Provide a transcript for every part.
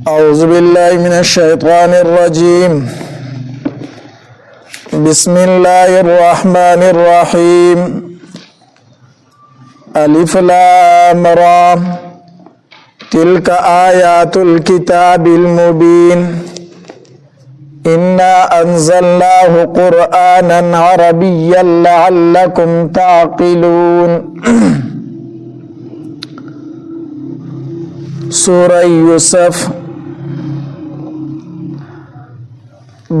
أعوذ بالله من الشيطان الرجيم. بسم الله الرحمن الرحيم. ألف لام را تلك آيات الكتاب المبين إنا أنزلناه قرآنا عربيا لعلكم تعقلون. سورة یوسف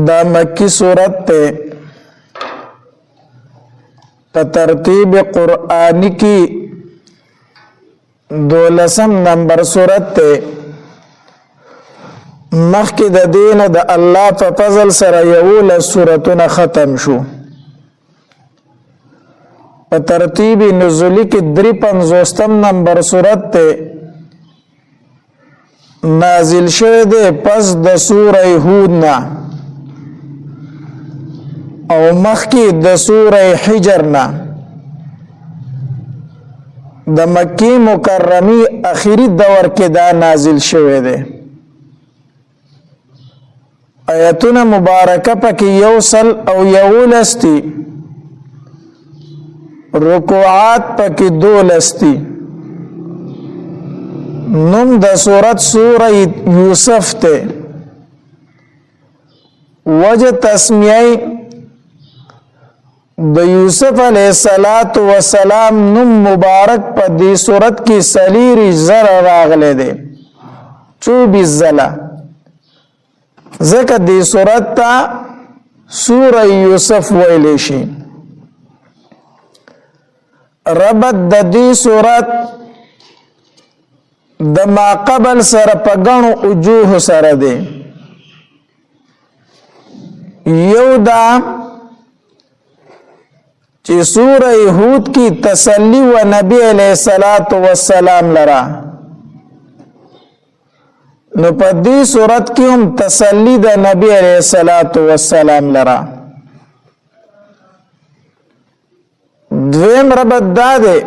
دا مکی سورت تے پا ترتیب قرآنی کی 12 نمبر سورت تے مخی دا دین دا اللہ پا فضل سر یول سورتون ختم شو. پا ترتیب نزولی کی 53 نمبر سورت تے نازل شوه ده پس د سوره هود نه او مخکی د سوره حجر نه د مکی مکرمی اخیری دور کې دا نازل شوه ده. آیتونه مبارکه پکې یوصل او یولستی، رکوعات پکې 12 نم د سورت سورہ یوسف تے وجہ تسمیه د یوسف علیہ السلام نم مبارک پا دی سورت کی سلیری زر راغلے دے 24 زلا ذکر دی سورت تا سورہ یوسف ویلیشی. ربط د دی سورت د ما قبل سره په غنو وجوه سره دی. یو دا چې سوره هود کی تسلی و نبی علیہ الصلوۃ والسلام لرا، نو په دې سورت کې هم تسلی د نبی علیہ الصلوۃ والسلام لرا. دویم ربط دا دی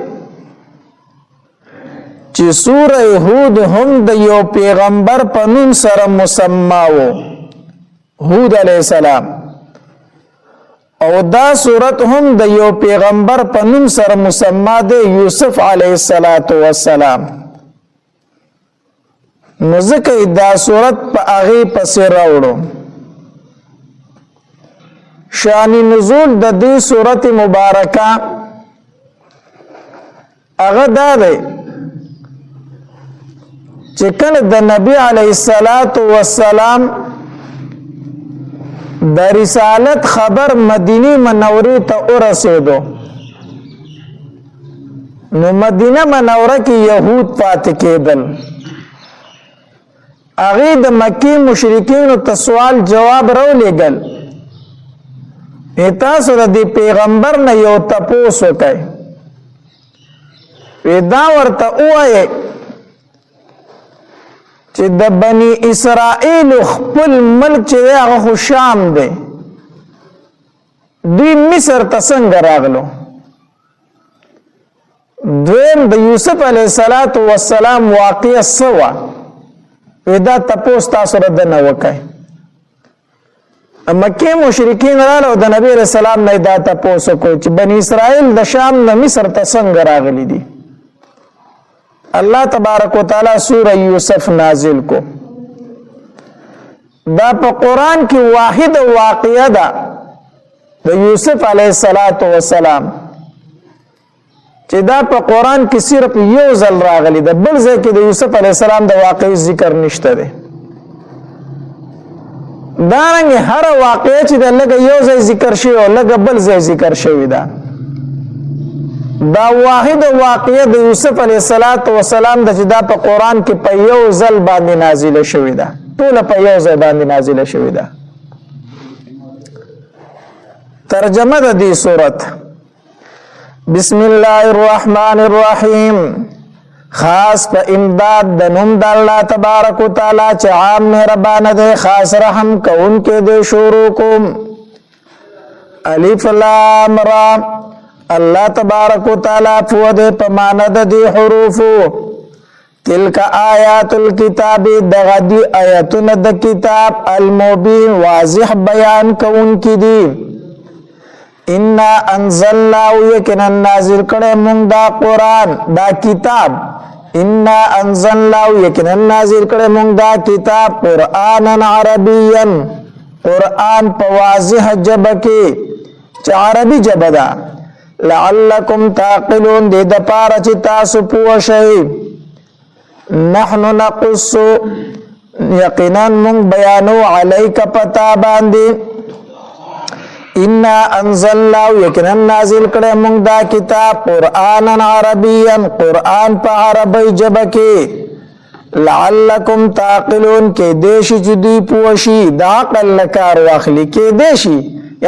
چې سوره هود هم د یو پیغمبر په نوم سره مسما و، هود علیہ السلام، او دا سورت هم د یو پیغمبر په نوم سره مسما ده، یوسف علیہ السلام. نو ځکه دا سورت په هغه پسې راوړو. شان نزول د دې سورت مبارکه هغه دا ده چې کله د نبی علیہ السلام د رسالت خبر مدینه منوره ته ورسېدو، نو مدینه منوره کې يهود پاتې کېدل. هغه د مکی مشرکین ته سوال جواب راولېګل، تاسو د پیغمبر نه یو تپوس وکړئ، دا ورته وایي چې د بنی اسرائیل خپل ملک چې هغه شام دی، دوی مصر ته څنګه راغلو. دویم د یوسف علیہ السلام واقعه سوا دا تپوس تاسو رد نه وکړئ. مکه مشرکین راغلو د نبی علیہ السلام نه دا تپوس وکړو چې بنی اسرائیل د شام نه مصر ته څنګه راغلي دي. اللہ تبارک و تعالی سورہ یوسف نازل کو. دا پا قرآن کی واحد واقعہ دا یوسف علیہ السلام چی دا پا قرآن کی صرف یو ځل راغلی دا، بل ځای کی دا یوسف علیہ السلام دا واقعی ذکر نشتا دے. دارنگی ہر واقعہ چی دا لگا یو ځای ذکر شوی و لگا بل ځای ذکر شوی دا. دا واحد واقعه د یوسف علیہ السلام د چې دا په قرآن کې په یو ځل باندې نازله شوې ده، ټول په یو ځل باندې نازله شوې ده. ترجمه د دې سورت: بسم الله الرحمن الرحیم. خاص په امداد د نوم د الله تبارک وتعالى چې عام مهربان دی، خاص رحم کوونکی دی. شروع کوم. الف لام را. اللہ تبارک و تعالی فود پماند دی حروفو تلک آیات الکتاب دغدی آیاتون د کتاب المبین واضح بیان کون کی دی انا انزلنا یقینا نازل کړه مونږ دا قران دا کتاب انا انزلنا یقینا نازل کړه مونږ دا کتاب قرانا عربیا قران په واضح جبه کې چې عربي جبه ده لعلکم تعقلون دې د پاره چې تاسو پوه شئ نحن نقص یقینا من بیانو علیک پتا باندې انا انزلنا یقینا نازل کړه موږ دا کتاب قرانا عربیا قران په عربی ژبه کې لعلکم تعقلون کې دیشي جدي پوشي دا عقل کار واخلي کې دیشي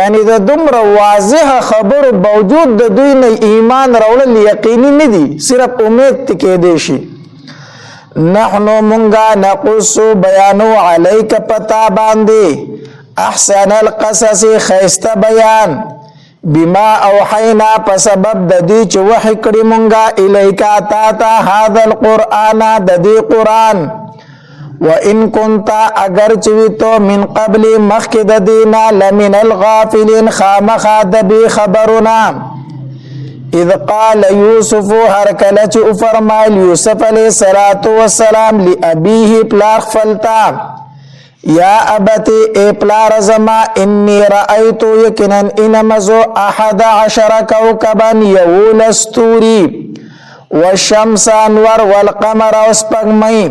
یعنی د دومره واضح خبر باوجود د دوی نه ایمان راوړل یقیني نه دي صرف امید کې دیشي نحنو منگا نقصو بیانو علیک پتا باندی احسن القصص خیست بیان بما اوحینا پسبب ددی چو وحی کری منگا الیکا تاتا هذا القرآن ددی قرآن وَإِن كُنْتَ اگر چویتو من قبل مخک ددینا لمن الغافلین خامخا دبی خبرنا اذ قال یوسف هر کله چې فرمایل یوسف علیہ الصلوۃ والسلام لابیه پلار خپلتا یا ابتی ای پلار زما انی رأیت یقینا انمزو 11 کوكبا یول استوری والشمس انور والقمر وسپغمی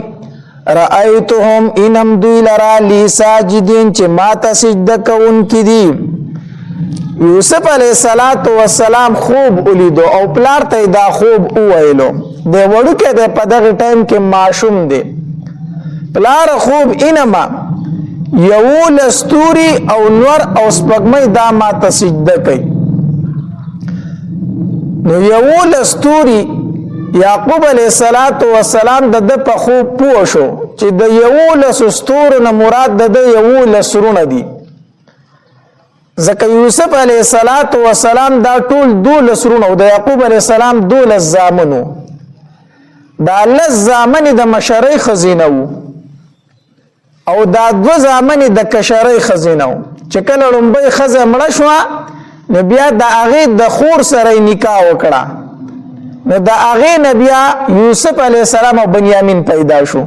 رأیتهم انم دوی لرا لی ساجدین چې ماته سجده کوونکي دي یوسف علیہ السلام خوب ولیدو او پلار ته دا خوب وویلو د وړوکې د په دغه ټایم کې معشوم دی پلار خوب انما یول استوري او نور او سپګمې دا ماته سجده کوي نو یول استوري یعقوب علیہ السلام د په خوب پوه شو چې د یول استور نه مراد د یول سرونه دي ځکه یوسف علیہ السلام دا ټول 12 سرونه او د یعقوب علیہ السلام 12 زامنو دا 10 زامن د مشرۍ خزینه او دا 2 زامن د کشرۍ خزینه چې کله لومبۍ خزه مړه شو نو بیا د هغه د خور سره نکاح وکړه نو د هغه نبیا یوسف علیہ السلام او بنیامین پیدا شو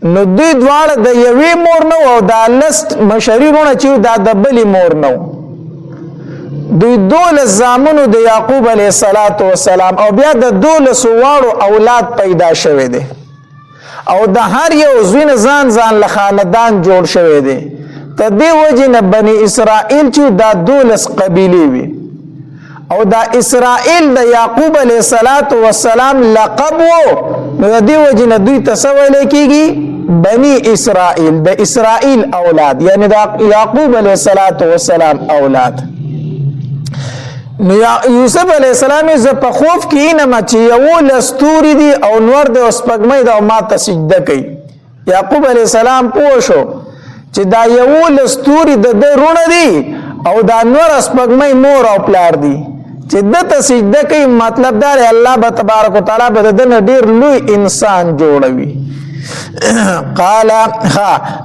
نو دوی دواړه د یوې مور نو او د لست مشریرونه چې دا د بلې مور نو دوی 12 زامنو د یعقوب علیہ السلام او بیا د 12 واړو اولاد پیدا شوه دي او د هر یو زوین ځان له خاندان جوړ شوه دي ته دی وجنه بنی اسرائیل چې دا 12 قبیله وي او دا اسرائیل د یعقوب علیہ السلام لقب وو نو دی وجنه دوی تسویل کیږي بنی اسرائیل د اسرائیل اولاد یعنی دا یعقوب علیہ السلام اولاد نو یوسف علیہ السلام ز په خوف کې نه مچ یو لستوري دي او نور د سپګمې د ما ته سجده کوي یعقوب علیہ السلام پوه شو چې دا یو لستوري د رونه دي او دا نور سپګمې مور او پلار دي چې د ته سجده کوي مطلب دا الله تبارک وتعالى به د ډیر لوی انسان جوړوي قال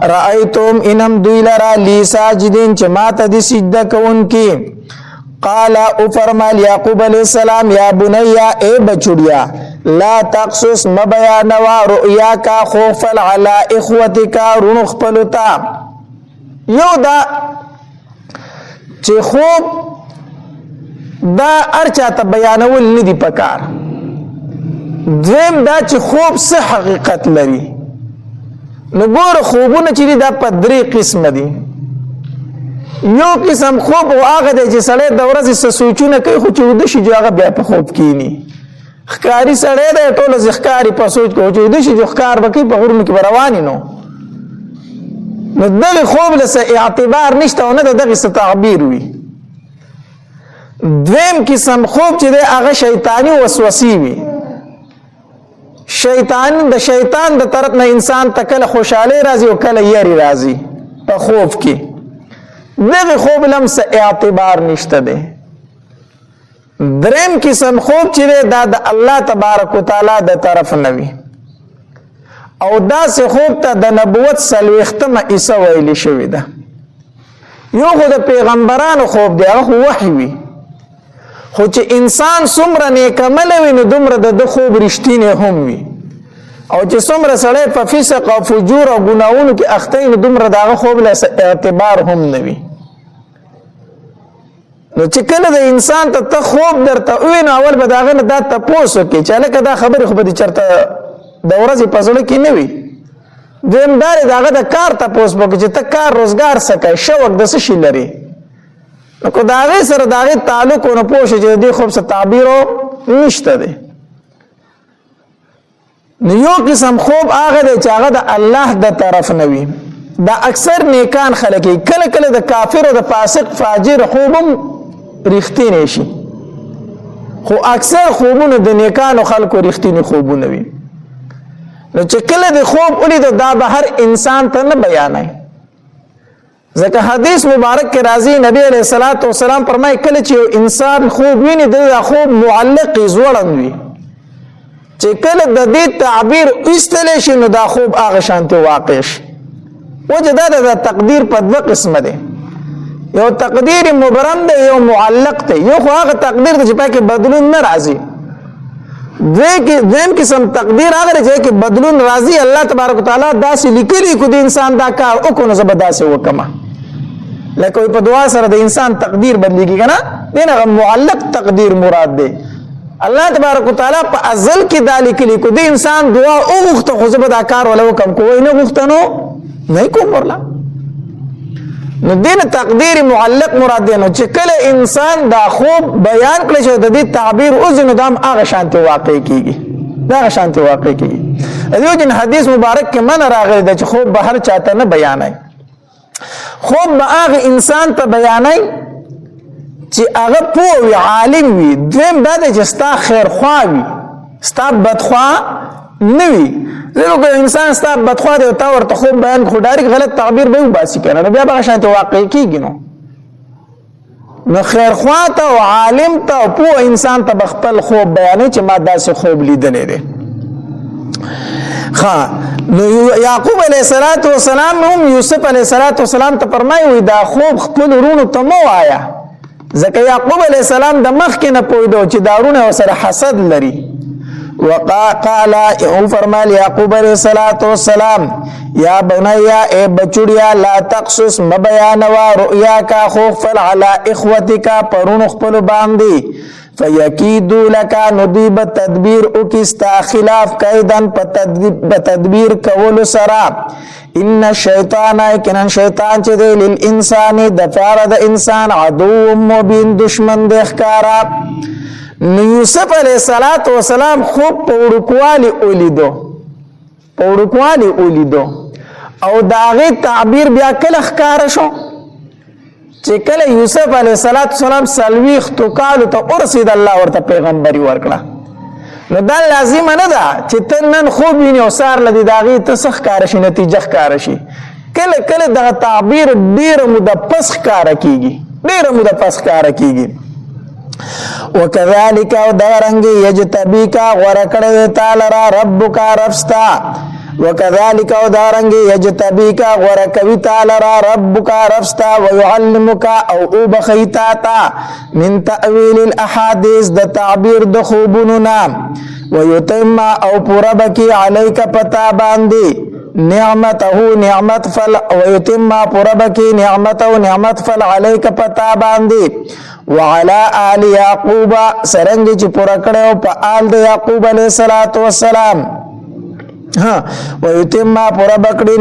رأيتم انم دوی لرا لی ساجدین چې ماته دي سجده کوونکي قال او فرمال یعقوب علیہ السلام یا بنیا اے بچڑیا لا تقصص مبیانوا رؤیاکا خوفل علی اخوتکا رونخ پلوتا یو دا چې خوب دا ارچا ته بیانول ندی پکار دویم دا چې خوب څه حقیقت لري نو ګور خوبونه چې دا په 3 قسم دي یو قسم خوب او هغه د چې سړی د ورځې څه سوچونه کوي خو چې ود شي هغه بیا په خوب کینی ښکاری سړی د ټوله ځخکاری په سوچ کوي چې ود شي ځخکار بکی په غرونو کې رواني نو دغه خوب له اعتبار نشته او نه دغه څه تعبیر وي دویم قسم خوب چې هغه شیطانی وسوسې وي د شیطان د طرف نه انسان ته کله خوشاله راځي او کله یری راځي په خوب کې دغه خوب لمس اعتبار نشته ده دریم قسم خوب چې دا د الله تبارک وتعالى د طرف نه وي او داسې خوب ته د نبوت 40مه عیسی ویلې شوې ده. یو خو د پیغمبرانو خوب دی، هغه وحی وي، خو چې انسان څومره نیکعمله وي نو دومره د خوب رښتینی هم وي، او چې څومره سړی په فسق او فجور او ګناهونو کې اخته نو دومره د هغه خوب له اعتبار هم نه وي. نو چې کله د انسان ته خوب درته ووایي نو اول به د هغه نه دا تپوس وکړي چې هلکه دا خبرې خو به دې چېرته د ورځې په زړه کې نه وي. دویم دا دی د هغه د کار تپوس به وکړي چې ته کار روزګار څه کوې، شوق د څه شي لرې. نو که د هغې سره د هغې تعلق ونه پوه شي چې د دې خوب څه تعبیر نشته دی. نو یو قسم خوب هغه دی چې هغه د الله د طرف نه وي. دا اکثر نیکان خلک کله کله د کافر او د فاسق فاجر خوب هم رښتینی شي، خو اکثر خوبونه د نیکانو خلکو رښتینی خوبونه وي. نو چې کله د خوب ولیدو دا به هر انسان ته نه بیانوي، ځکه حدیث مبارک کې راځي نبی علیه الصلاۃ والسلام فرمایي کله چې یو انسان خوب ویني د خوب معلق ځوړند وي، چې کله د دې تعبیر ایستلی شي نو دا خوب هغه شانتې واقع شي. وجه دا د تقدیر په دوه قسمه دی، یو تقدیر مبرم دی، یو معلق دی. یو خو هغه تقدیر دی چې پکې بدلون نه راځي، دویم قسم تقدیر هغه دی چې بدلون راځي. الله تبارک وتعالی داسې لیکلي کو د انسان دا کار وکړو نو زه به داسې وکړم، لکه په دعا سره د انسان تقدیر بدلیږي که نه، دین هغه معلق تقدیر مراد دی. الله تبارک وتعالی په ازل کې دا لیکلي کو د انسان دعا وغوښته خو زه به دا کار ولا وکړم، کو وی نه غوښته نو نه کوم ورله. نو دین تقدیر معلق مراد دی. نو چې کله انسان دا خوب بیان کړی شي د دې تعبیر اوس نو دا هغه شانتې واقع کیږي، دا هغه شانتې واقع کیږي. دیو جن حدیث مبارک کې من راغلی دی چې خوب به هر چاته نه بیانای، خوب به هغه انسان ته بیانای چې هغه پوه وي، عالم وي. دویم دا دی چې ستا خیرخوا وي، ستا بدخوا نه وي. ځکه که انسان ستا بدخوا دی او تا ورته خوب بیان کړو ډایرکټ غلط تعبیر به وباسي که نه، نو بیا به هغه شانتې واقع کېږي. نو خیرخوا ته او عالم ته او پوه انسان ته به خپل خوب بیانوي چې ما داسې خوب لیدلی دی. نو یعقوب علیه السلام هم یوسف علیه السلام ته فرمایي وایي دا خوب خپل ورونو ته مه وایه، ځکه یعقوب علیه السلام د مخکې نه پوهېدو چې دا ورونه ورسره حسد لري. وقال او فرمایل یعقوب علیہ الصلوۃ والسلام یا بنیا اے بچڑیا لا تقصص مبیانوا رؤیاکا خوفل علی اخوتکا پرون خپل باندې فیکیدو لکا ندیب تدبیر او کستا خلاف قیدن بتدبیر کول سرا ان الشیطان کنن شیطان چې دی للانسان دفار د انسان عدو مبین دشمن د ښکارا. نو یوسف علیہ السلام خوب په وړوکوالي ولیدو او د هغې تعبیر بیا کله ښکاره شو چې کله یوسف علیہ السلام 40 کالو ته ورسېد، الله ورته پیغمبري ورکړه. نو دا لازمه نه ده چې ته نن خوب وینې او سهار له دې د هغې ته څه ښکاره شي، نتیجه ښکاره شي. کله کله دغه تعبیر ډېره موده پس ښکاره کېږي. وکذالک او دغرنګي یجتبیکا غوره کړی تعالی را ربک ربستا. وکذالک او دغرنګي یجتبیکا غوره کوي تعالی را ربک ربستا ويعلمک او بخیتا تا من تأویل الاحاديث د تعبیر د خوبونو نام ويتم او پورا بکی علیک پتا باندې نعمته نعمت فل ويتم پورا بکی نعمت فل علیک پتا باندې وعلى آل یعقوب سرنګ چې پورا کړو په آل د یعقوب علیه السلام ويتم پورا بکړي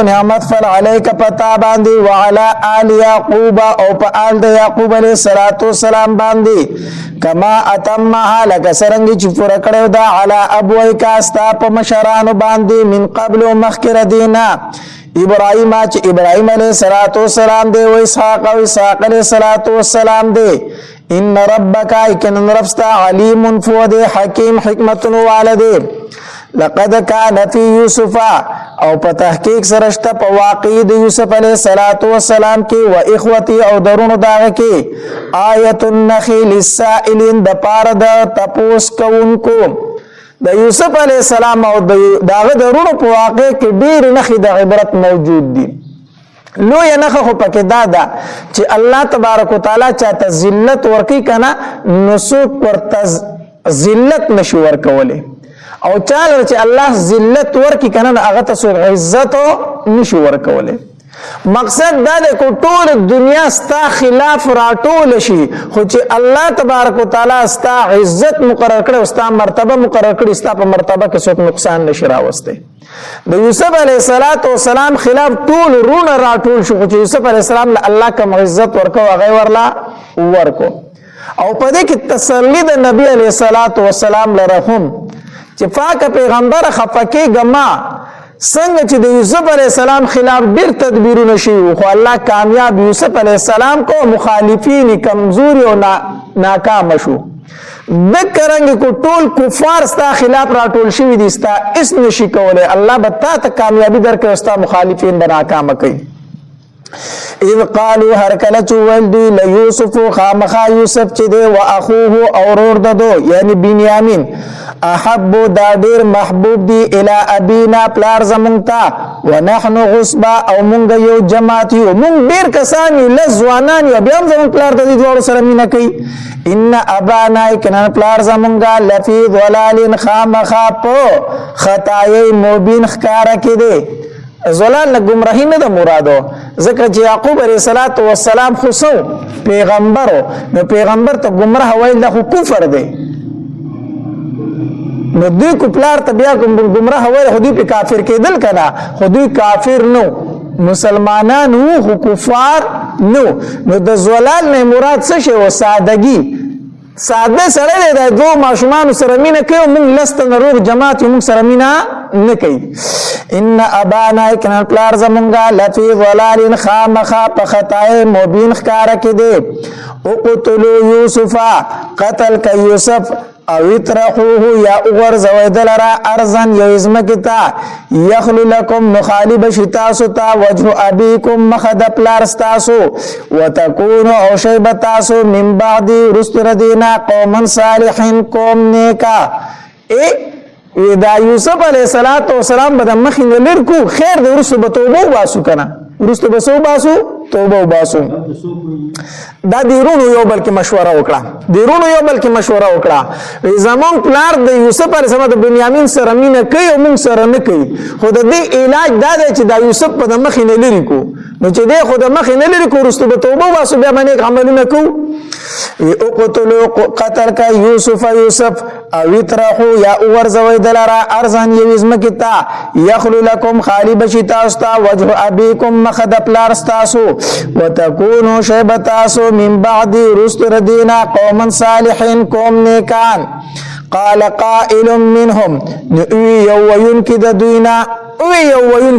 نعمت فل علیک پتا باندې وعلى آل یعقوب او په آل د یعقوب علیه السلام باندې کما اتمها لک سرنګ چې پورا کړو دا علی ابویک استا په مشرانو باندې من قبل مخکره دینا ابراهیم چې ابراهیم علیه السلام دی او اسحاق علیه السلام دی. ان ربک کن ربستا علیم فود حکیم حکمت والده. لقد کان فی یوسف او په تحقیق سرشته په واقع د یوسف علیه السلام کې و اخوتی او درونو داغه کې آیت النخیل السائلین د پاره د تپوس کوونکو د یوسف علیه السلام او داغه د رونو په واقع کې ډېر نښې د عبرت موجود دي. لویه نښه خو پکې دا ده چې الله تبارک وتعالی چاته ذلت ورکوي که نه نو څوک ورته ذلت نشي ورکولی، او چاله چې الله ذلت ورکړي که نه نو هغه ته څوک عزت نشي ورکولی. مقصد دا دی که ټول دنیا ستا خلاف راټول شي خو چې الله تبارک وتعالی ستا عزت مقرر کړي او ستا مرتبه مقرر کړي، ستا په مرتبه کې څوک نقصان نشي راوستی. د یوسف علیه السلام خلاف ټول رونه راټول شو خو چې یوسف علیه السلام له الله کوم عزت ورکو هغه ورلا ورکو. او په دې کې تسلی د نبی علیه السلام لره هم چې پاک پیغمبر خفه کېږه ما څنګه چې د یوسف علیه السلام خلاف ډېر تدبیرونه شوي خو الله کامیاب یوسف علیه السلام کو، مخالفین کمزوري او ناکام شو. دکه رنګ کو ټول کفار ستا خلاف راټول شوي دي، ستا اس نشي کولی، الله به تا ته کامیابي درکوي او ستا مخالفین به ناکامه کوي. اذ قالوا هر کله چې ویل دوی لیوسف خامخا یوسف چې دی و اخوه او ورور ددو یعنی بنیامین احبو دا ډیر محبوب دی الی ابینا پلار زمونږ ته ونحن غصبا او مونږ یو جماعت یو، مونږ ډیر کسان یو، لږ ځوانان یو، بیا هم زمونږ پلار د دې دواړو سره مینه کوي. ان ابانا یقینا پلار زمونږ لفی ضلال خامخا په خطای مبین ښکاره کې دی. زلال نه گمراهی نه ده مرادو، ځکه چې یعقوب علیه السلام خو سو پیغمبرو، نو پیغمبر ته گمراه ویل دا خو کفر دی، نو دوی کو پلار ته بیا گمراه ویل خو دوی په کافر کېدل که نه، خو دوی کافر نو، مسلمانان وو خو کفار نو. نو د زلال نه مراد څه شی و؟ سادگی. ساده سره دی د دوه ماشومانو سره مینه کوي او موږ لس تنه روغ جماعت یو، موږ سره مینه نه کوي. ان ابانا یقینا پلار زمونږه لفی ضلال خامخا په خطای مبین ښکاره کې دی. اقتلوا یوسف قتل که یوسف او اطرحوه یا اغرزوی دلرا ارزن یو ازمکی تا یخلو لکم مخالب شتاسو تا وجه ابیکم مخد پلارستاسو وتکونو او شیب تاسو من بعدی رست ردینا قومن صالحین قوم نیکا. دا یوسف علیه السلام به د مخې نه لر کو، خیر د وروسته به توبه وباسو که نه، وروسته به څه وباسو؟ توبه وباسو. دا د وروڼو یو بل کې مشوره وکړه، د وروڼو یو بل کې مشوره وکړه. زمونږ پلار د یوسف علیه السلام د بنیامین سره مینه کوي او موږ سره نه کوي، خو د دې علاج دا دی چې دا یوسف په د مخې نه لرې کو، نو چې دی خو د مخې نه لرې کو وروسته به توبه وباسو بیا به نیک عملونه کوو. اقتلوا قتل کا یوسف او اطرحو یا اورزوی دلرا ارزان یو ازمکی تا یخلو لکم خالی بشی تاستا وجه ابیکم مخد پلارستاسو وتکونو شیبتاسو من بعدی رست ردینا قوما صالحین قوم نیکان. قال قائل منهم نؤوی یووین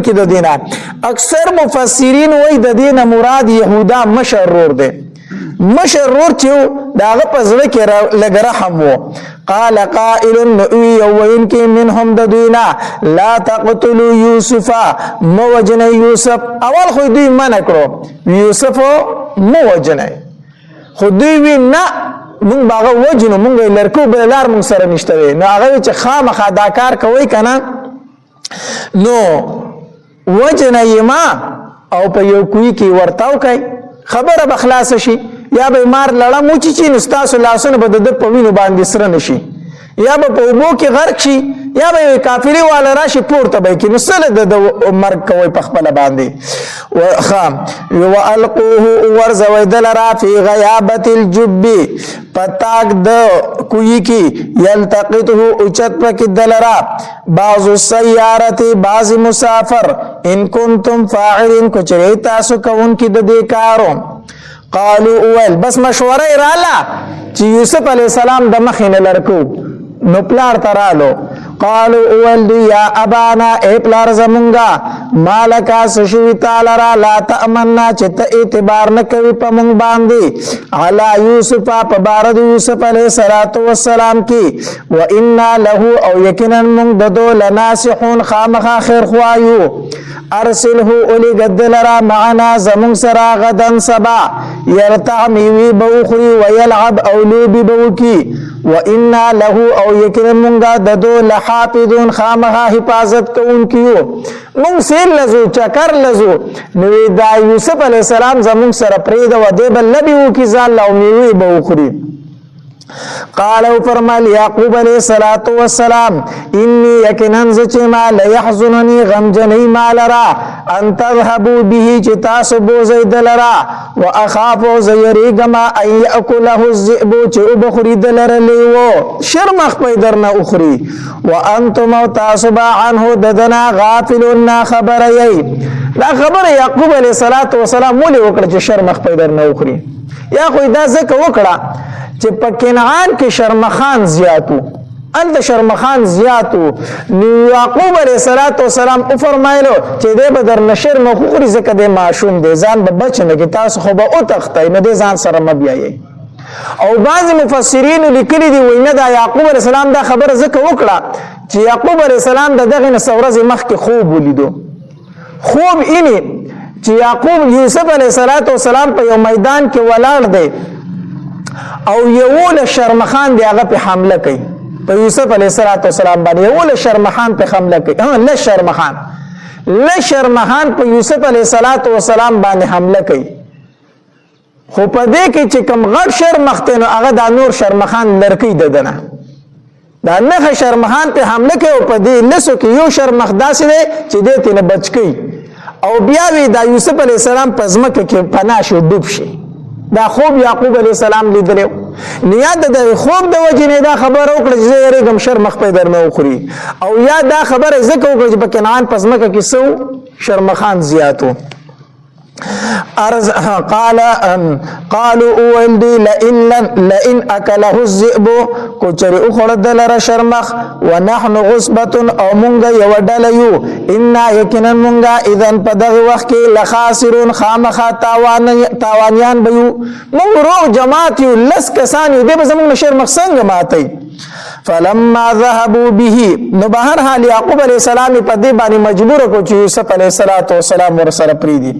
کی دوینا اکثر مفسرین وی د دین مراد یهودا مشرور دے، مشرور چیو داغه پزړه کې لګ رحم وو. قال قائل نؤوی یووین کی منهم د دوینا لا تقتلوا یوسف موجن یوسف. اول خو دوی منع کړو یوسف موجن، خو دوی وی نه مونږ باغه وجنو، مونږ لرکو بل لار مونږ سره نشته وی. نو هغه چې خامخا دا کار کوي کنه نو وجن یما او په یو کوی کې ورتاو کوي، خبره بخلاص شي یا به مار لړه موچی چی نستاسو لاسونه به د په وینو باندې سره نشي، یا به په اوبو کې غرق شي، یا به کافری والا راشي پورته به کې نسله د مرګ کوي په خپل باندې. وخام والقوه ورزوي دلرا فی غیابت الجب پتاک د کوی کی یلتقطه اوچت پک دلرا بعض السیارت بعض مسافر ان کنتم فاعلین کو چری تاسو کون کی د دې کارو. قالوا اول بس مشوره رااله چې یوسف علی السلام د مخینه لرکو نو پلار ترالو. قالوا اول دی یا ابانا اے پلار زمونگا مالکا سشوی تالرا لا تأمننا چت اعتبار نکوی پا مونگ باندی علا یوسفا پا بارد یوسف علیہ السلام کی و انا لہو او یکنن مونگ ددو لناسحون خامخا خیر خوایو. ارسلہو اولی گدلرا معنا زمونگ سرا غدن سبا یرتع میوی بوخری ویلعب اولوبی بوکی وإنا له او یقینا مونږه ددو لحافظون خامخا حفاظت کوونکیو مونږ سیل لزو چکر لزو نو دا یوسف علی السلام زمونږ سره پرېده و دی بل لبي وکي ځان او میوه به وخوري قال فرمال یعقوب علیہ الصلوۃ والسلام انی یقینا زچما ليحزنني غمجنی مالرا ان تذهبوا به چتاس بوزید لرا واخاف زيريغما ان ياكله الذئب چوبخري دلر لیو شرمخ پیدرنا اخري وانتم تاسبا عنه ددنا غافلون خبر ای لا خبر یعقوب علیہ الصلوۃ والسلام ولي وکړه چې شرمخ پیدرنا اخري یا خو دا زکه وکړه چې په کنعان کې شرمخان زیاتو انت شرمخان زیاتو یعقوب علیہ السلام او فرمایلو چې دې بدر نشر مخ خوري زکه دې معشوم دې ځان به بچنه کې تاسو خو به او تختای نه دې ځان سره مبیایي او بعض مفسرین لیکلي دي وینه دا یعقوب علیہ السلام دا خبر زکه وکړه چې یعقوب علیہ السلام دغه نسورز مخ کې خوب ولیدو خوب اینی چې یعقوب یوسف علیہ السلام په یو میدان کې ولاړ دی او یو شرمخان دی هغه په حمله کوي په یوسف علیه السلام باندې یو شرمخان په حمله کوي شرمخان په یوسف علیه السلام باندې حمله کوي خو په دې کې چې کوم غټ شرمخ ته نو هغه د نور شرمخان لړکی ددنه دا نه شرمخان په حمله کوي او په دې لسو کې یو شرمخ داسې دی چې دې ته نه بچ کی او بیا وی دا یوسف علیه السلام په ځمکه کې پناه شو ډوب شي دا خوب یعقوب علیہ السلام لیدلو نیاد د خوب د وجنه دا خبر او کړ چې یې غم شرمخ په درنه وخوري او یا دا خبر زکه او کړ چې په کنعان پسمکه کې سو شرمخان زیاتو ارز قالوا اولدي لئن اكله الذئب کوچري او خړدل را شرمخ ونحن غصبه او مونږ یو ډلیو ان یقینا مونږه اذن په دغه وخت کې لخاسرون خامخا تاوانیان بيو مونږ رو جماعت یو لس کسان دې به زمونږ شرمخ څنګه ماتي فلما ذهبوا به نو بهر حال یعقوب علیہ السلام په دې باندې مجبور کو چې یوسف علیہ السلام ورسره پریدي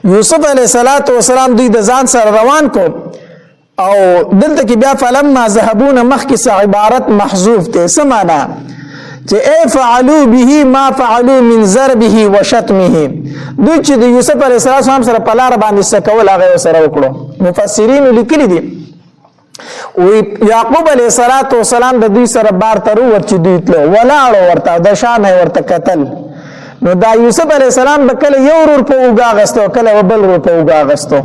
یوسف علیہ السلام دوی د ځان سره روان کو او دلته کې بیا فلما ذهبون مخکې عبارت محذوف ته سمانا چې اي فعلوا به ما فعلوا من ضربه وشتمه دوی چې د یوسف علیہ السلام سره په لار باندې سکول هغه سره وکړو مفسرین لیکلي دي وی یعقوب علیہ السلام د دوی سره بار تر ورچ دوی تلو ولاړو ورته د شان ورته قتل نو دا یوسف علیہ السلام بکله یو ور په اوګه غستو کله بل ور په اوګه غستو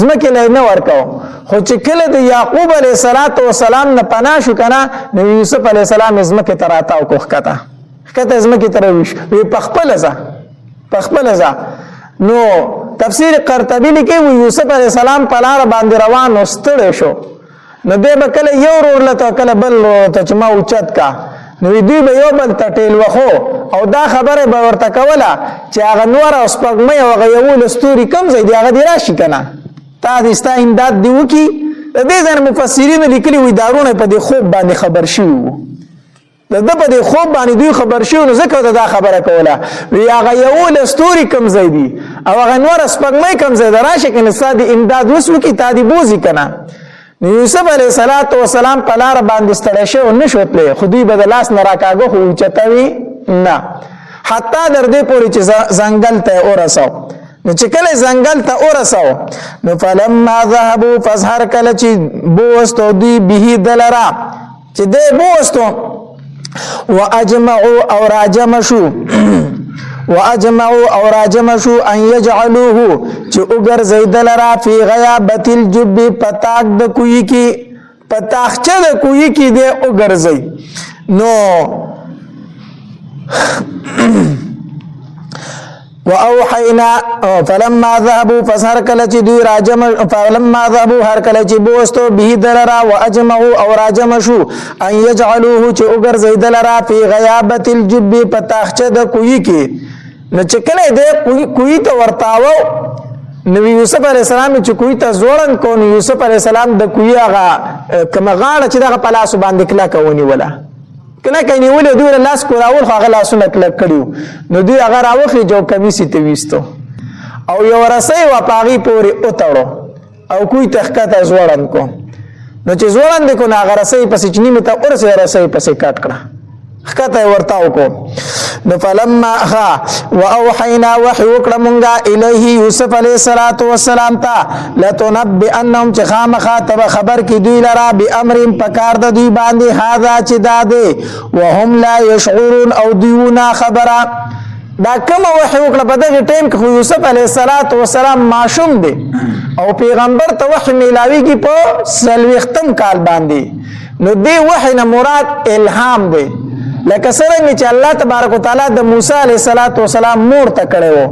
زمکه نه ورکاو خو چې کله د یعقوب علیہ السلام نه پناه شو کنه نو یوسف علیہ السلام زمکه تراتا او کته زمکه ترويش وی پخپل ځا نو تفسیر قرطبی لیکي یوسف علیہ السلام په لار باندې روان واستړ شو نو دې بکله یو ور لته کله بل ته چې ما اوچت کا نو دوی به یو بل تټیل وخو او دا خبره به ورته کوله چې هغه نور او سپګمې او هغه یو لستوري کم ځای دی هغه دی راشي کنه تا دې ستا امداد دی وکي د دې ځین مفسرین لیکلي وي دارونه په دې خوب باندې خبر شي د په دې خوب باندې دوی خبر شي نو ځکه دا خبره کوله وی هغه یو لستوري کم ځای دی او هغه نور سپګمې کم ځای دی راشي کنه ساده امداد وسو کی تا دی بوزي کنه یوسف علیہ السلام په لار باندې ستړی شو او نشو تللی خو دوی به د لاس نه راکاږه خو اوچتوي نه حتی در دې پورې چې ځنګل ته ورساو نو چې کله ځنګل ته ورساو نو فلما ذهبوا فازهر کله چې بوستو دوی به دلرا چې دې بوستو واجمعوا او راجم شو ان يجعلوه چې وګر زید لرا فی غیابت الجب پتاک د کوی کی پتاخچه د کوی کی دی وګر زئی نو واوحینا فلما ذهبوا فسهر کله چې دوی راجم فلما ذهبوا هر کله چې بوستو به دلرا واجمعوا او راجم شو ان يجعلوه چې وګر زید لرا فی غیابت الجب پتاخچه د کوی کی نو چې کله دې کوی ته ورتاو نبی یوسف علیہ السلام چې کوی ته زوړن کو نو یوسف علیہ السلام د کوی هغه کما غاړه چې دغه پلاس باندې کلا کوونی ولا کله کینی ولې دوی لاس کو راول هغه لاسونه کلک کړیو نو دوی هغه راوخی جو کمیسی ته وستو او یو رسې و پاغي پوری او تړو او کوی تخکته زوړن کو نو چې ځوړند کو نه غرسې پسې چنی مته ورسې رسې پسې کټ کړه خکته ورتاو کو نو فلما خا واوحینا وحی وکړه مونږه الیه یوسف علیه السلام ته لتنبئنهم چې خامخا تب خبر کی دوی لرا بامر پکار د دوی باندې هاذا چې داده وهم لا یشعرون او دیونا خبره دا کوم وحی وکړه په دغه ټیم کې یوسف علیه السلام معصوم دی او پیغمبر ته وحی ملاویږي په سلوختم کال باندې نو دی وحی نه مراد الهام دی لکه څنګه چې الله تبارک وتعالى د موسی علیه السلام مور ته کړو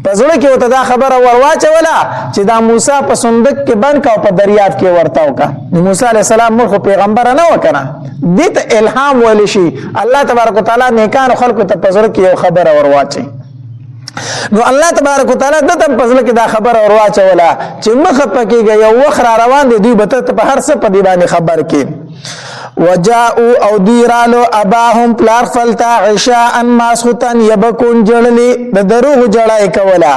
پزړه کې وته دا خبره ورواچوله چې دا موسی په صندوق کې بند کا او په دریاب کې ورتاو کا موسی علیه السلام مور خو پیغمبر نه وکړه دې ته الهام ویل شي الله تبارک وتعالى نیکان خلکو ته پزړه کې یو خبره ورواچي نو الله تبارک وتعالى د تم پزړه کې دا خبره ورواچوله چې مخ پکېږي یو وخت را روان دي دوی به ته په هر څه په دی باندې خبر کې وجاءوا او دیرالو اباهم پلار فلتا عشاء ماسختن یبکون جړلی د دروغ جړای کولا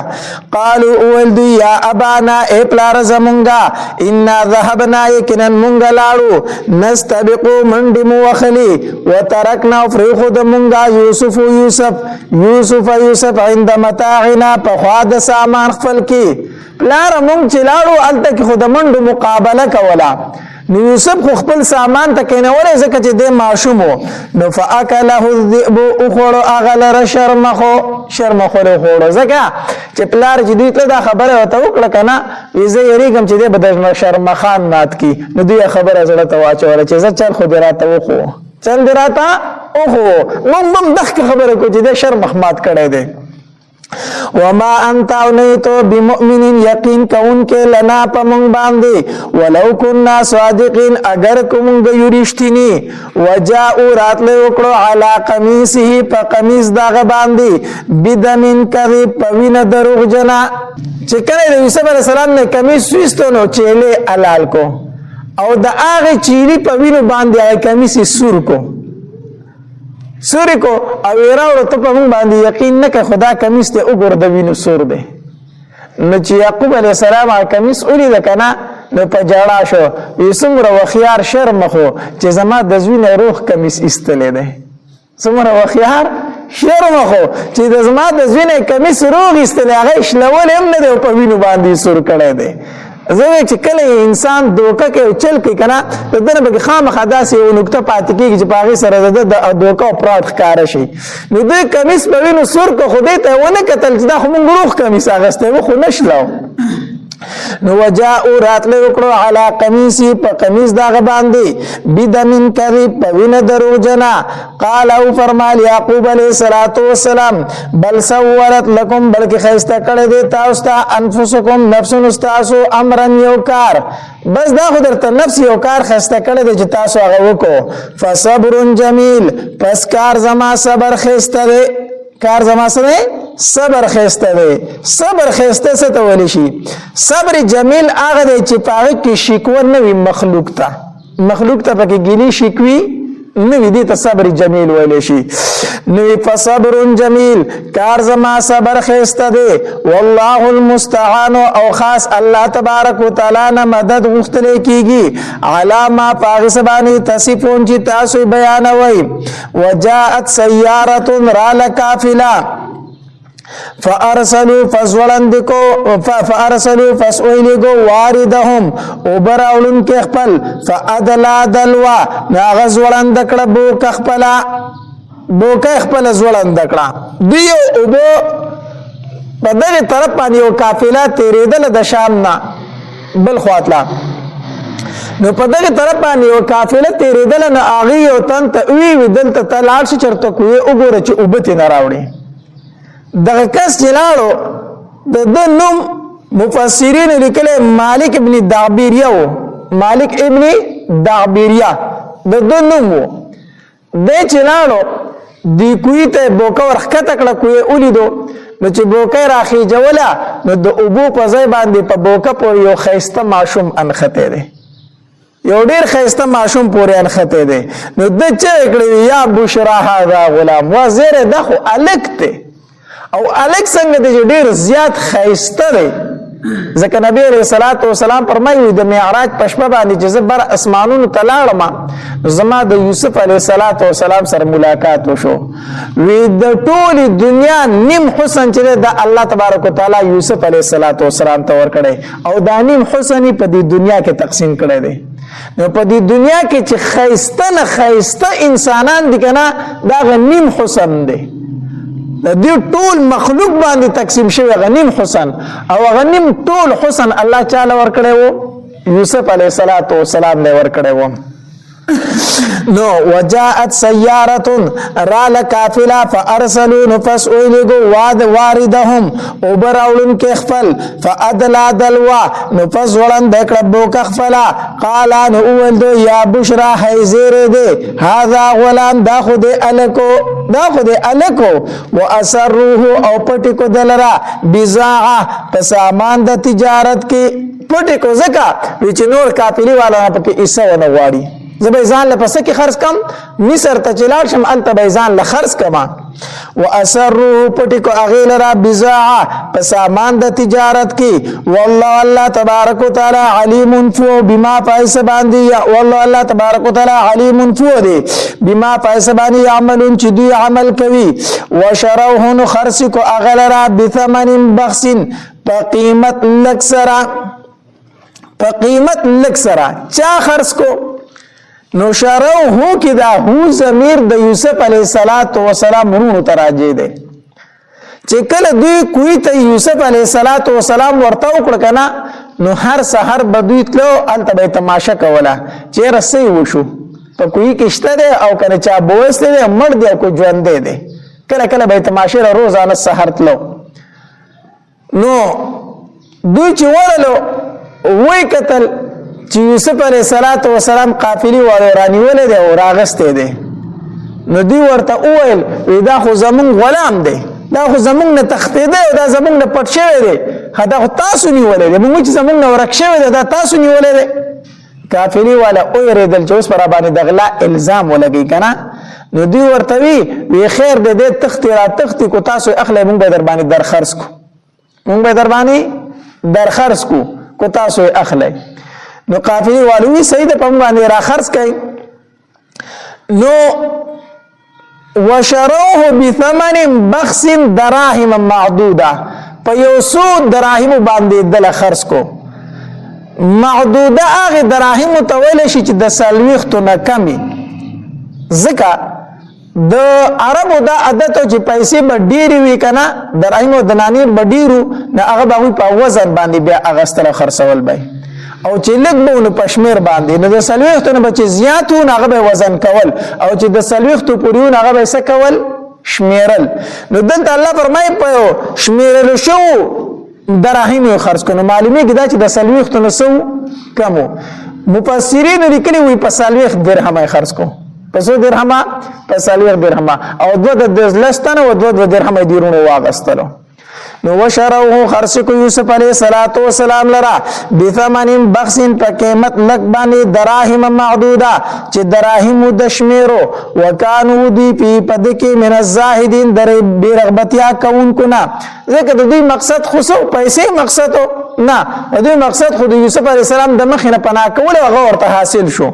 قالوا اولد یا ابانا ای پلار زمونگا ان ذهبنا یکنا مونگا لاړو نستبقو منډ مو وخلی وترکنا فریخ د مونگا یوسف عند متاعنا په خوا د سامان خپل کی پلار مونږ چې لاړو الته کې خود منډ مقابله کولا نو یوسف خو خپل سامان ته کینولې ځکه چې د ماشوم نو فاکله الذئب اخر اغلر شرمخو له خوړو ځکه چې پلار چې دوی ته دا خبره وته وکړه کنه ویزه یریګم چې د بدر شرمخان مات کی نو دوی خبره زړه ته واچوله چې زه چل خو دراته وخو چل دراته اوخو مم دغه خبره کو چې د شرمخ مات کړي دي وما انت اونیتو بمؤمن یقین کون کے لنا پمنگ باندے ولو کننا صادقین اگر کمنگ یریشتینی وجاؤ رات لے وکڑو علا قمیسی پا قمیس داغ باندے بدمین کذب پوین دروغ جنا چکنے یوسف علیہ السلام نے قمیس سویستو نو چیلے علال کو او دا آغی چیلی پوین باندے آئے قمیسی سور کو سوری کو او ایراوڑو تو پا مونگ باندی یقین نکا خدا کمیس تے اگر دوینو سور دے نو چی یعقوب علیہ السلام آئی کمیس اولی دکنا نو پا جاڑا شو یسمر وخیار شرم خو چی زما دزوین روح کمیس استلے دے سمر وخیار شرم خو چی زما دزوین کمیس روح استلے آغیش لول ام ندے پا وینو باندی سور کڑے دے زوی چې کله انسان دوکه کوي چل کوي کنه د دنه به خامخا داسې یو نقطه پاتې کېږي چې په هغې سره د دوکه او پراټ ښکاره شي نو دوی کمیس به وینو سور که خدای ته ونه کتل چې دا خو مونږ روغ کمیس اخیستی و خو نشلو نو وجاءو راتله وکړو علی قمیصی په قمیص دغه باندې بدمن کذب په وینه دروغجنا قال او فرمایل یعقوب علیه السلام بل سولت لكم بلکې خیسته کړی دی تاسو ته انفسکم نفسون استاسو امرن یو کار بس دا خو درته نفس یو کار خیسته کړی دی چې تاسو هغه وکړو فصبر جمیل پس کار زما صبر خیسته دی کار زما سره صبر خسته دی صبر خسته څه ته ویل شي صبر جمیل هغه دی چې پاره کې شکوه نه وي مخلوق ته پکې ګیلی شکوي نه وي دي ته صبر جمیل ویل شي نو فصبر جمیل کار زما صبر خسته دی والله المستعان او خاص الله تبارک وتعالى نه مدد غوښتل کیږي علامه پاغسبانی تصفون چې تاسو بیانوي وجاءت سیاره را لکافلا فارسلوا فسئلوا واردهم وبراولن کې خپل فادلا دلوا ناغز ولند کړه بوکه خپل زولند کړه دیو اوبو په دغه طرف باندې یو قافله تیرېدل د شام نه بل خواطلا نو په دغه طرف باندې یو قافله تیرېدل نه اغي او تن ته وی دلته تلاړ شي چرته کوی وګوره چې اوبته نه راوړي دغه کس چلاړو د نوم مفسرین لیکل مالک ابن دعبیریه د نوم د چلاړو دی کوی ته بوکا ورخته کړه کوی اولیدو نو چې بوکا راخي جوړه نو د ابو په ځای باندې په بوکا په یو خيسته ماشوم انخته دی یو ډیر خيسته ماشوم پورې انخته دی نو د چې کړي یا بشرا هذا غلام وزیر دغه الکته او الک څنګه د ډیر زیات خيسته دی ځکه نبی علیہ الصلوۃ والسلام فرمایي د معراج په شپه باندې چې زه بر اسمانونو ته لاړم زما د یوسف علیہ الصلوۃ والسلام سره ملاقات وشو وی د ټولي دنیا نیم حسن چې د الله تبارک وتعالى یوسف علیہ الصلوۃ والسلام ته ورکړي او دا نیم حسن په دې دنیا کې تقسیم کړي دي نو په دې دنیا کې چې خیسته نه خیسته انسانان دي کنه دا غنیم حسن دی د دې ټول مخلوق باندې تقسیم شوی غنیم حسن او غنیم ټول حسن الله تعالی ورکړی وو یوسف علیہ الصلوۃ والسلام له ورکړی وو نو وجاءت سياره رال قافله فارسلوا نفسئلوا واد واردهم وبراولن كخفل فادلا دلوا نفس ولن دکړبو کخفلا قال ان اول دو یا بشرا حیزر دے هذا غلام دا خود الکو واسروه او پټی کو دلرا بزاعه پسامان د تجارت کې پټی کو زکا چې نور قافلی والا پکې ایسه ونه غواړي زبې ځان له پسې کې خرج کم مصر ته چلاړ شم الته به ځان له خرج کما واسروه پټی کو اغیلرا بزاعه پسامان د تجارت کې والله الله تبارک وتعالى علیم فو بما فایس باندې والله الله تبارک وتعالى علیم فو دی بما فایس باندې عملون چې دوی عمل کوي وشروه خرج کو اغیلرا بثمن بخس بقیمت لکسرا چا خرج کو نو شارو هو کی دا هو ضمیر د یوسف علیہ الصلوۃ والسلام ورونو تراجه ده چې کله دوی کوی ته یوسف علیہ الصلوۃ والسلام ورته وکړه کنه نو هر سحر بدوی تلو الته به تماشا کوله چې رسې وشو په کوی کشته ده او کنه چا بوسته ده مړ دی کو ژوند ده کله کله به تماشا روزانه سحر تلو نو دوی چې ورلو وای قتل چې یوسف علیہ الصلوۃ والسلام قافلی والو رانیولې ده او راغسته ده نو دی ورته اویل دا خو زمون غلام دی دا خو زمون نه تختې ده او دا زمون نه پټ شوی دی دا خو تاسو نیولې ده موږ چې زمون نه ورک شوی ده دا تاسو نیولې ده قافلی والا اوریدل چې اوس پر باندې دغلا الزام ولګي کنه نو دی ورته وی خیر دې تختې را تختې کو تاسو اخلي موږ به در باندې درخرس کو موږ به در باندې درخرس کو تاسو اخلي نو قافلی والوی سید په باندې را خرڅ کړي نو وشروه بثمن بخس دراهم معدوده په یو څو دراهم باندې دل خرڅ کو معدوده هغه دراهم ته ویل شي چې د سلويختو نه کمی ځکه د عربو دا عادت چې پیسې به ډېری وي کنه دراهم او دنانیر به ډېرو نه هغه به په وزن باندې بیا اغستل خرڅول به او چې لږ به نو پشمیر باندې نو د سلويختو نه بچ زیاتو هغه به وزن کول او چې د سلويختو پوریون هغه به څه کول شمیرل نو دلته الله فرمایي په شمیرل شو دراهم خرڅ کړو معلومه کیدا چې د سلويختو نه سو کمو مفسرین لیکلي وي په سلويخ درهم خرڅ کو پسو درهم په سلويخ درهم او دوه د لستانه او دوه درهم دیرونو واغستلو نو وشروه خرڅ کو یوسف علیہ الصلوۃ والسلام لرا بثمن بخس په قیمت لک باندې دراهم معدوده چې دراهم د شمیرو وکانو دی په پد کې من الزاهدین در بیرغبتیا کون کنا ځکه د دې مقصد خصو پیسې مقصد نه د دې مقصد خو د یوسف علیہ السلام د مخینه پناه کول او ورته حاصل شو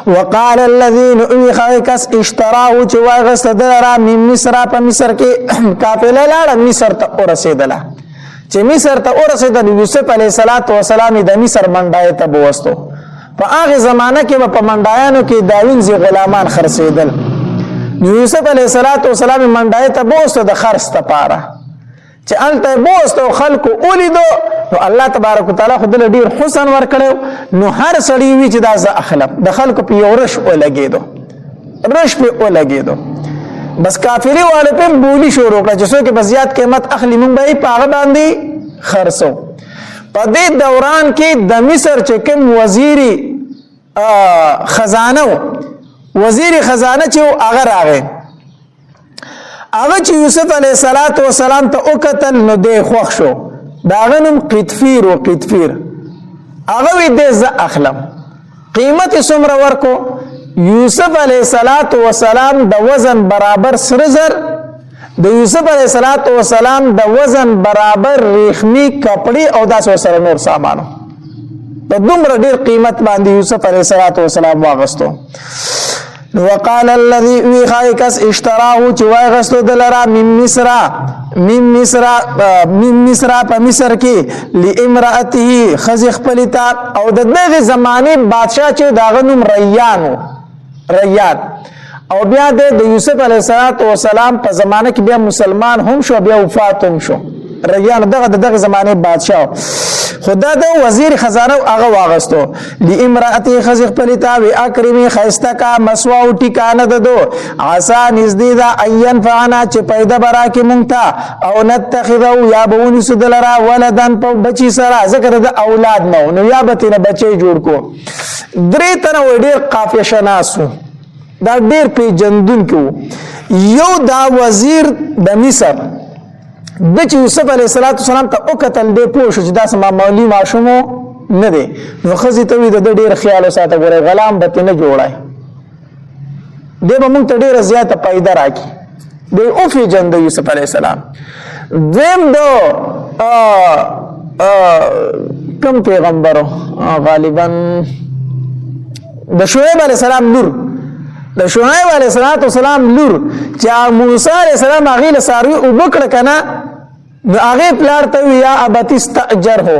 وقال الذين اخيكس اشتراه چې واغست دلرا من مصر په مصر کې قافله لاړه مصر ته ورسېدله چې مصر ته ورسېدل یوسف علیہ الصلوۃ والسلام د مصر منډای ته بوستو په هغه زمانہ کې په منډایانو کې داوین زی غلامان خرڅېدل یوسف علیہ الصلوۃ والسلام منډای ته بوستو د خرڅ ته پاره چې الته بوستو خلکو اولیدو نو الله تبارک وتعالى خدای ډیر حسن ور کړو نو هر سړی وی چې دا ز اخلم د خلکو په یو رش ولګیدو رش په ولګیدو بس کافری والے په بولی شروع کړه چې څوک په زیات قیمت اخلي مونږ به په هغه باندې خرڅو په دې دوران کې د مصر چې کوم وزیری خزانه چې هغه راغی هغه چې یوسف علیہ الصلوۃ والسلام ته وکتل نو دې خوښ شو دا غنم قطفیر هغه وی دې ز اخلم قیمت څومره ورکو یوسف علیہ الصلوۃ والسلام د وزن برابر سره زر د یوسف علیه السلام د وزن برابر ریخمی کپڑی او داسې ورسره نور سامانو په دومره ډیر قیمت باندې یوسف علیه السلام واغستو. وقال الذي وخایکس اشتراه چې واغستو دلرا من مصر په مصر کې لامراته خزي خپلتا او د دغه زمانه بادشاہ چې داغه نوم ریان او بیا د یوسف علیه السلام په زمانه کې بیا مسلمان هم شو بیا وفات هم شو. ریان دغه زمانه بادشاہ خدا د وزیر خزانه هغه واغستو لامراته خزي خپلتا و اکرمی خيستا کا مسوا او ټیکانه ددو عسى نزدې دا عین فانا چې پیدا برا کې مونږه او نتخذو یا بونی سدلرا ولدان په بچی سره ذکر د اولاد نو یا بتینه بچي جوړ کو. درې تنه ډېر قافیه شناسو دا ډېر پیجندون کو. یو دا وزیر د مصر د چې یوسف علیه السلام ته او قتل دی پوه شو چې دا معمولی ماشومو نه دی نو ښځې ته وي د ډېر خیال وساته ګورئ غلام به ترې نه جوړی دی به موږ ته ډېره زیاته پیدا راکړي دی وپېژنده یوسف علیه السلام. دویم د کوم پیغمبرو غالبا د شعیب علیه السلام لور د شعیب علیه السلام لور چې موسی علیه السلام هغې له څاروي اوبه کړه که نه نو هغې پلار ته وي یا ابتي استاجره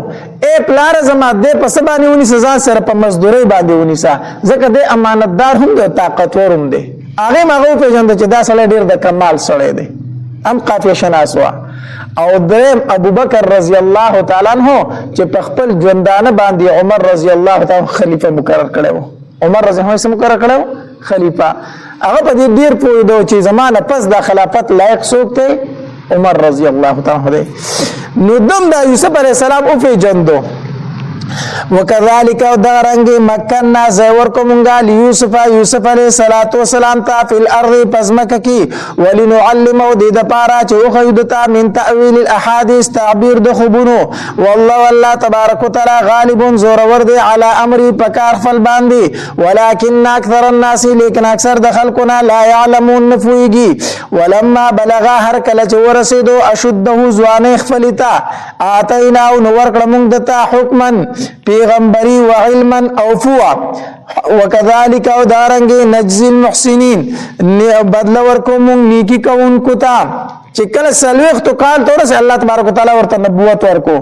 ای پلاره زما دی په څه باندې ونیسه ځان سره په مزدورۍ باندې ونیسه ځکه دی امانتدار هم دی او طاقتور هم دی. هغې هم هغه وپېژنده چې دا سړی ډېر د کمال سړی دی هم قافیه شناس وه. او دریم ابوبکر رضی الله تعالی عنه چې په خپل ژوندانه باندې عمر رضی الله تعالی خلیفه مقرر کړی و. عمر رضی الله عنه مقرر کړی و خلیفہ. هغه په دې ډیر پوهېدو چې زمانه پس د خلافت لایق څوک دی عمر رضی الله تعالی عنہ. نو دم دا یوسف علیه السلام وپېژندو. وکذالک دارنګ مکننا زور کومنګا یوسف علیه السلام ته فی الارض پزمک کی ولنعلمه د پارا چې خیدتا من تاویل الاحاديث تعبیر د خبونو والله تبارک وتعالى غالب زور ور دی علی امر پکار فل باندې ولکن اکثر الناس لیکن اکثر د خلقنا لا يعلمون نفویږي. ولما بلغ هر کله چې ورسېدو اشده ځوانه خپلتا اتینا نو ورکړه موږ دته حکما پیغمبری و علما او فوا وکذالک او دارنګ نجزی المحسنین بدل ورکوم نیکی کوونکو ته چې کله سلوخت کال تورس الله تبارک وتعالى ورته نبوت ورکو.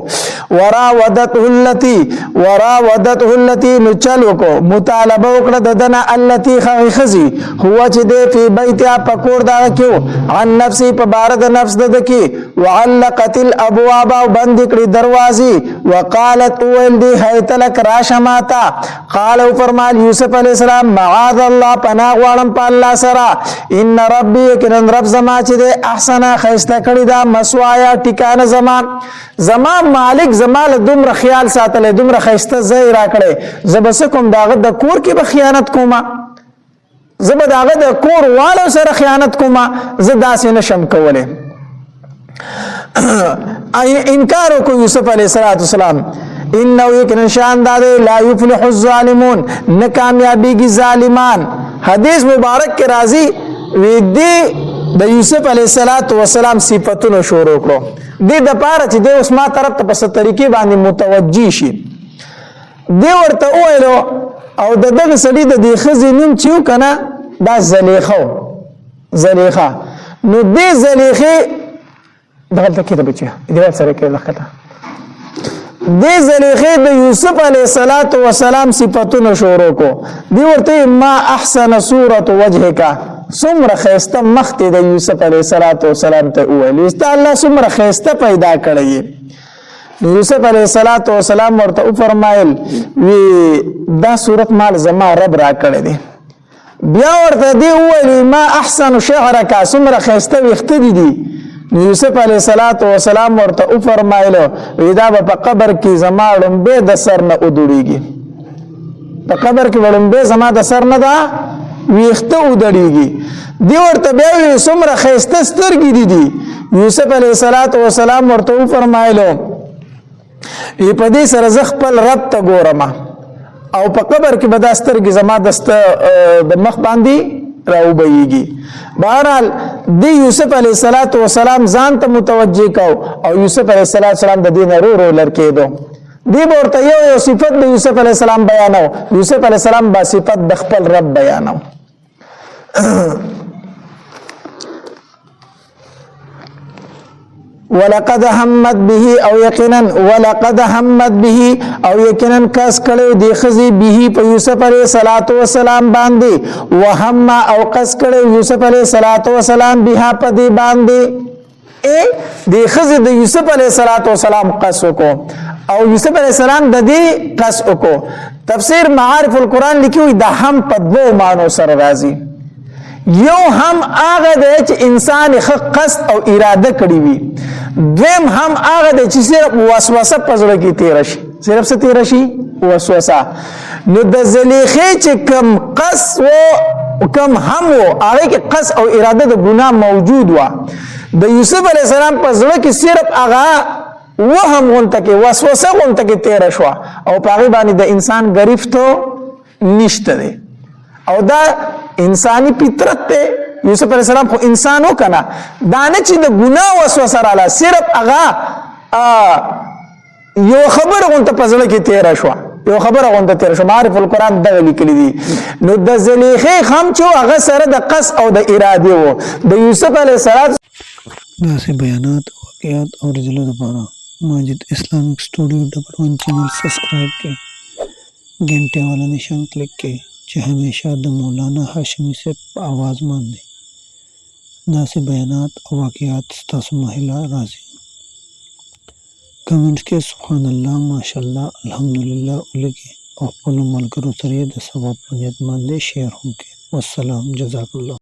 وراودته التي نچلو کو مطالبه وکړه ددنه التي خزي هو چې د فی بیت پکور دا کیو عن نفسي په بار د نفس د کی وعلقت الابواب بند کړي دروازې وقالت اول دی هیت لك راشماتا قال فرمال یوسف علیہ السلام معاذ الله پناه غواړم په الله سره ان ربي کن رب زما چې د احسن خیسته کړی دا مسوایا ټیکانه زما مالک زما له دومره خیال ساتلی دومره خیسته ځای راکړی زه به څه کوم د هغه د کور کې به خیانت کومه زه به د هغه د کور والو سره خیانت کومه زه داسې نشم کولی. انکار وکړو یوسف علیه السلام انه یقینا شان داده لا یفلح الظالمون نه کامیابیږي ظالمان. حدیث مبارک کې راځي وی دی د یوسف علیه السلام صفاتونه شروع کړو دې د پاره چې د اوس ما طرف ته په څه طریقې باندې متوجي شي. دی ورته وویلو او د دغه سړي د دې ښځې نوم چې و که نه دا زلیخه نو دې زلیخې دغلته کېده بچیه دیوال سره کېده دغلته دې زلیخې د یوسف علیه السلام صفاتونه شروع کو. دی ورته ما احسن صورت وجهک څومره ښایسته مخ دې د یوسف علیه السلام ته وویل ستا الله څومره ښایسته پیدا کړی. یوسف علیه السلام ورته وفرمایل وی دا صورت مال زما رب را کړی دی. بیا ورته دی وویل ما احسن شعرک څومره ښایسته ویښته دي. یوسف علیه السلام ورته وفرمایلو وی دا به په قبر کې زما ړومبې د سر نه ودړېږي په قبر کې به ړومبې زما د سر نه ده ویښته ودړېږي. دی ورته بیا وی څومره ښایسته سترګې دي. یوسف علیه السلام ورته وفرمایلو وی په دې سره زه خپل رب ته ګورم او په قبر کې به دا سترګې زما د مخ باندې راوبهیږي. بهرحال دی یوسف علیہ السلام ځان ته متوجه کو او یوسف علیہ السلام د دین رو لړکېدو. دی ورته یو صفت د یوسف علیہ السلام بیانو. یوسف علیہ السلام با صفت د خپل رب بیانو. ولقد همت به او یقینا ولقد همت به او یقینا کس کړو دی خزي به په یوسف علیہ السلام باندې وهم او کس کړو یوسف علیہ السلام بها په دی باندې دی خزي د یوسف علیہ السلام قص کو او یوسف علیہ السلام د دې قص کو. تفسیر معارف القرآن لیکي د هم په دوه معنی سره راځي. یو هم هغه دی چې انسان خ قصد او اراده کړی وي. دویم هم هغه دی چې صرف وسوسه په زړه کې تیر شي. صرف څه تیر شي؟ وسوسه. نو د زلیخې چې کم قصد و کم هم و هغه کې قصد او اراده د ګناه موجود و. د یوسف علیہ السلام په زړه کې صرف هغه وهم غونته کې وسوسه غونته کې تیر شو او په هغه باندې د انسان گرفتو نشته دی. او دا انسانی فطرت ته. یوسف علیہ السلام خو انسانو کنا دانه چې د ګناه وسوسه رااله صرف هغه یو خبر غونته په ځل کې تیر شو. یو خبر غونته تیر شو. معارف القرآن دا لیکلي دي. نو د زلیخې هم چې هغه سره د قصد او د اراده وو. د یوسف علیہ السلام داسې بیانات او واقعات اورېدلو لپاره ماجد اسلامک سټوډیو #1 چینل سبسکرایب کړئ. घंटे वाला निशान क्लिक کړئ چې همیشه د مولانا هاشمي صاحب په आवाज باندې داسې بیانات او واقعات ستاسو مهله راځي. کمنټ کې سبحان الله ماشاءالله الحمدلله ولګي او خپل ملګرو سره د ثواب په نیت باندې شیر هم کړئ. والسلام جزاک الله.